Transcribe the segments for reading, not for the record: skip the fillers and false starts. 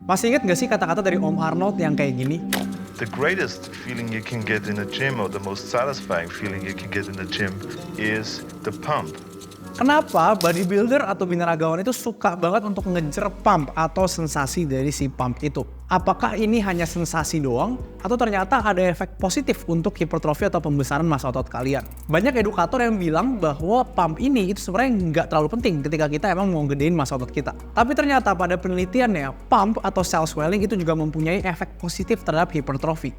Masih ingat gak sih kata-kata dari Om Arnold yang kayak gini? The greatest feeling you can get in a gym, or the most satisfying feeling you can get in the gym, is the pump. Kenapa bodybuilder atau binaragawan itu suka banget untuk ngejar pump atau sensasi dari si pump itu? Apakah ini hanya sensasi doang? Atau ternyata ada efek positif untuk hipertrofi atau pembesaran massa otot kalian? Banyak edukator yang bilang bahwa pump ini itu sebenarnya nggak terlalu penting ketika kita emang mau gedein massa otot kita. Tapi ternyata pada penelitiannya, pump atau cell swelling itu juga mempunyai efek positif terhadap hipertrofi.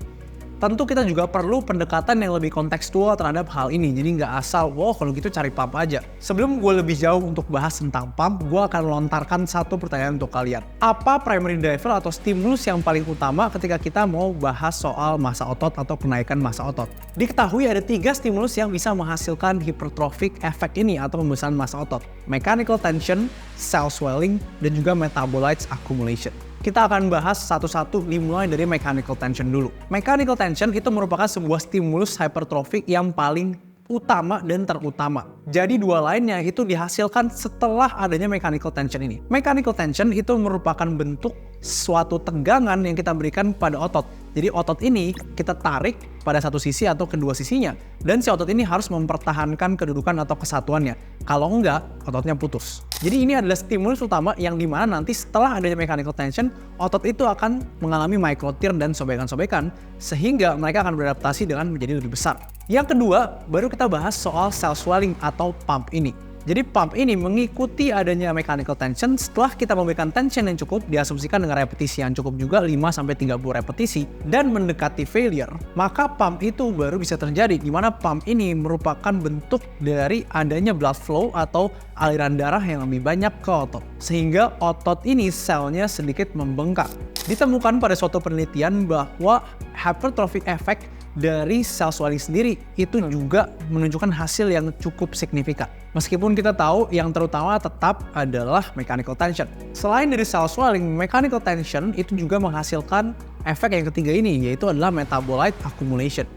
Tentu kita juga perlu pendekatan yang lebih kontekstual terhadap hal ini, jadi nggak asal, wow kalau gitu cari pump aja. Sebelum gue lebih jauh untuk bahas tentang pump, gue akan lontarkan satu pertanyaan untuk kalian. Apa primary driver atau stimulus yang paling utama ketika kita mau bahas soal massa otot atau kenaikan massa otot? Diketahui ada 3 stimulus yang bisa menghasilkan hypertrophic effect ini atau pembesaran massa otot. Mechanical tension, cell swelling, dan juga metabolites accumulation. Kita akan bahas satu-satu dimulai dari mechanical tension dulu. Mechanical tension itu merupakan sebuah stimulus hypertrophic yang paling utama dan terutama. Jadi dua lainnya itu dihasilkan setelah adanya mechanical tension ini. Mechanical tension itu merupakan bentuk suatu tegangan yang kita berikan pada otot. Jadi otot ini kita tarik pada satu sisi atau kedua sisinya. Dan si otot ini harus mempertahankan kedudukan atau kesatuannya. Kalau enggak, ototnya putus. Jadi ini adalah stimulus utama yang dimana nanti setelah adanya mechanical tension, otot itu akan mengalami micro tear dan sobekan-sobekan sehingga mereka akan beradaptasi dengan menjadi lebih besar. Yang kedua, baru kita bahas soal cell swelling atau pump ini. Jadi pump ini mengikuti adanya mechanical tension. Setelah kita memberikan tension yang cukup, diasumsikan dengan repetisi yang cukup juga 5-30 repetisi dan mendekati failure, maka pump itu baru bisa terjadi, di mana pump ini merupakan bentuk dari adanya blood flow atau aliran darah yang lebih banyak ke otot, sehingga otot ini selnya sedikit membengkak. Ditemukan pada suatu penelitian bahwa hypertrophic effect dari cell swelling sendiri itu juga menunjukkan hasil yang cukup signifikan. Meskipun kita tahu yang terutama tetap adalah mechanical tension. Selain dari cell swelling, mechanical tension itu juga menghasilkan efek yang ketiga ini, yaitu adalah metabolite accumulation.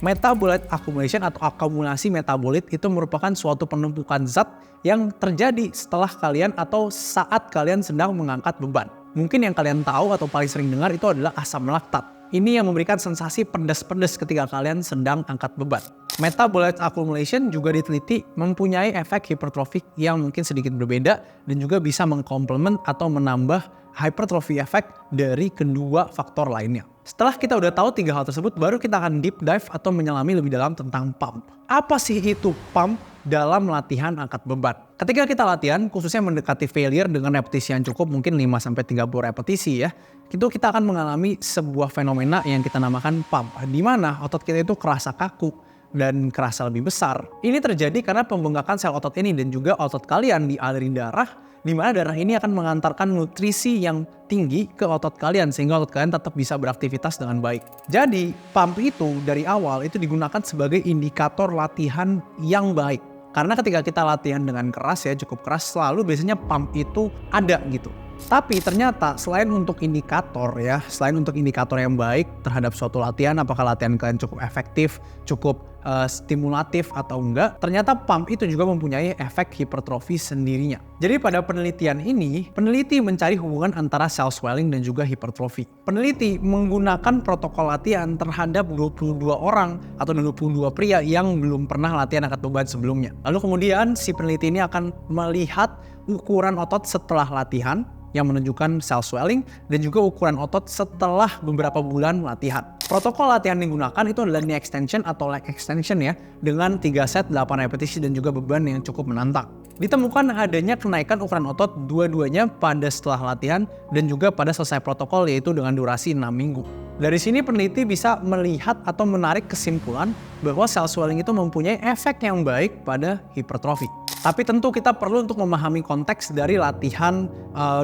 Metabolite accumulation atau akumulasi metabolit itu merupakan suatu penumpukan zat yang terjadi setelah kalian atau saat kalian sedang mengangkat beban. Mungkin yang kalian tahu atau paling sering dengar itu adalah asam laktat. Ini yang memberikan sensasi pedas-pedas ketika kalian sedang angkat beban. Metabolite accumulation juga diteliti mempunyai efek hipertrofik yang mungkin sedikit berbeda dan juga bisa mengkomplement atau menambah hypertrophy effect dari kedua faktor lainnya. Setelah kita udah tahu 3 hal tersebut, baru kita akan deep dive atau menyelami lebih dalam tentang pump. Apa sih itu pump dalam latihan angkat beban? Ketika kita latihan, khususnya mendekati failure dengan repetisi yang cukup, mungkin 5-30 repetisi ya, itu kita akan mengalami sebuah fenomena yang kita namakan pump, di mana otot kita itu kerasa kaku dan kerasa lebih besar. Ini terjadi karena pembengkakan sel otot ini dan juga otot kalian dialiri darah, di mana darah ini akan mengantarkan nutrisi yang tinggi ke otot kalian sehingga otot kalian tetap bisa beraktivitas dengan baik. Jadi, pump itu dari awal itu digunakan sebagai indikator latihan yang baik. Karena ketika kita latihan dengan keras ya, cukup keras, selalu biasanya pump itu ada gitu. Tapi ternyata selain untuk indikator yang baik terhadap suatu latihan, apakah latihan kalian cukup efektif, cukup stimulatif atau enggak, ternyata pump itu juga mempunyai efek hipertrofi sendirinya. Jadi pada penelitian ini, peneliti mencari hubungan antara cell swelling dan juga hipertrofi. Peneliti menggunakan protokol latihan terhadap 22 orang atau 22 pria yang belum pernah latihan angkat beban sebelumnya. Lalu kemudian si peneliti ini akan melihat ukuran otot setelah latihan yang menunjukkan cell swelling dan juga ukuran otot setelah beberapa bulan latihan. Protokol latihan yang digunakan itu adalah knee extension atau leg extension ya, dengan 3 set 8 repetisi dan juga beban yang cukup menantang. Ditemukan adanya kenaikan ukuran otot dua-duanya pada setelah latihan dan juga pada selesai protokol, yaitu dengan durasi 6 minggu. Dari sini peneliti bisa melihat atau menarik kesimpulan bahwa cell swelling itu mempunyai efek yang baik pada hipertrofi. Tapi tentu kita perlu untuk memahami konteks dari latihan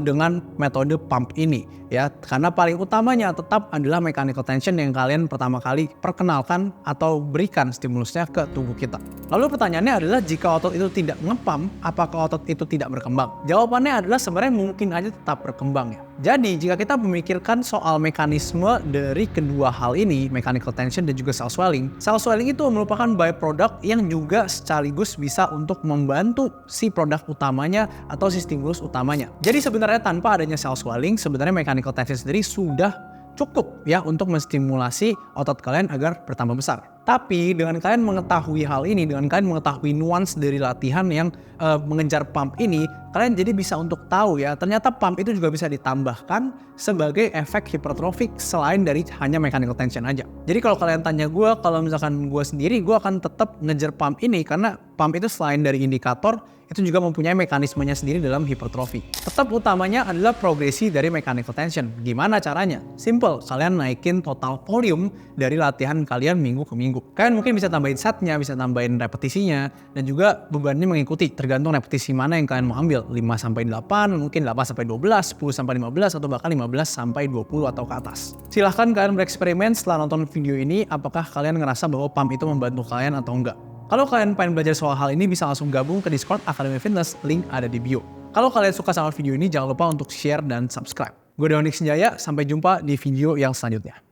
dengan metode pump ini ya, karena paling utamanya tetap adalah mechanical tension yang kalian pertama kali perkenalkan atau berikan stimulusnya ke tubuh kita. Lalu pertanyaannya adalah, jika otot itu tidak nge-pump, apakah otot itu tidak berkembang? Jawabannya adalah sebenarnya mungkin aja tetap berkembang ya. Jadi, jika kita memikirkan soal mekanisme dari kedua hal ini, mechanical tension dan juga self swelling itu merupakan byproduct yang juga sekaligus bisa untuk membantu si produk utamanya atau si stimulus utamanya. Jadi sebenarnya tanpa adanya self swelling, sebenarnya mechanical tension sendiri sudah cukup ya untuk menstimulasi otot kalian agar bertambah besar. Tapi dengan kalian mengetahui hal ini, dengan kalian mengetahui nuans dari latihan yang mengejar pump ini, kalian jadi bisa untuk tahu ya, ternyata pump itu juga bisa ditambahkan sebagai efek hipertrofik selain dari hanya mechanical tension aja. Jadi kalau kalian tanya gue, kalau misalkan gue sendiri, gue akan tetap ngejar pump ini karena pump itu selain dari indikator, itu juga mempunyai mekanismenya sendiri dalam hipertrofi. Tetap utamanya adalah progresi dari mechanical tension. Gimana caranya? Simple, kalian naikin total volume dari latihan kalian minggu ke minggu. Kalian mungkin bisa tambahin setnya, bisa tambahin repetisinya, dan juga bebannya mengikuti tergantung repetisi mana yang kalian mau ambil. 5-8, mungkin 8-12, 10-15, atau bahkan 15-20 atau ke atas. Silahkan kalian bereksperimen setelah nonton video ini, apakah kalian ngerasa bahwa pump itu membantu kalian atau enggak. Kalau kalian pengen belajar soal hal ini, bisa langsung gabung ke Discord Academy Fitness, link ada di bio. Kalau kalian suka sama video ini, jangan lupa untuk share dan subscribe. Gue Deonik Senjaya, sampai jumpa di video yang selanjutnya.